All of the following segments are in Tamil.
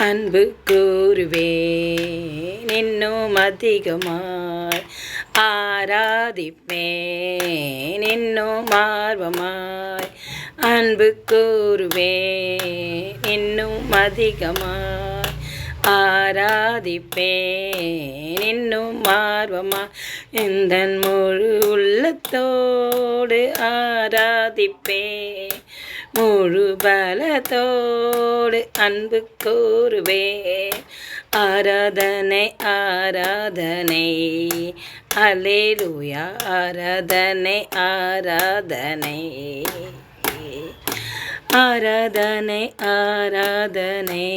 அன்பு கூறுவேன் இன்னும் அதிகமாய், ஆராதிப்பேன் இன்னும் ஆர்வமாய். அன்பு கூறுவேன் இன்னும் அதிகமாய், ஆராதிப்பேன் இன்னும் ஆர்வமாய். எந்தன் முழு உள்ளத்தோடு ஆராதிப்பேன், முழு பலத்தோடு அன்பு கூறுவேன். ஆராதனை ஆராதனை அல்லேலூயா, ஆராதனை ஆராதனை ஆராதனை ஆராதனை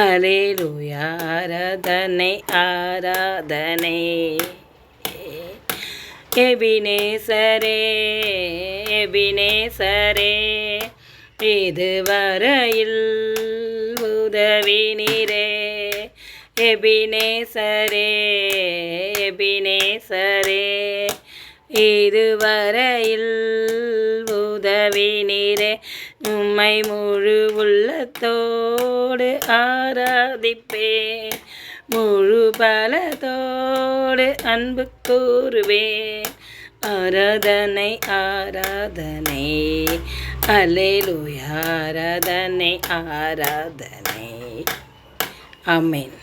அல்லேலூயா, ஆராதனை ஆராதனை. எபினேசரே எபினேசரே, இதுவரையில் உதவி நீரே. எபினேசரே எபினேசரே, இதுவரையில் உதவி நீரே. உம்மை முழு உள்ளத்தோடு ஆராதிப்பேன், முழு பலத்தோடு அன்பு கூறுவேன். ஆராதனை ஆராதனை அல்லேலூயா, ஆராதனை ஆராதனை. ஆமென்.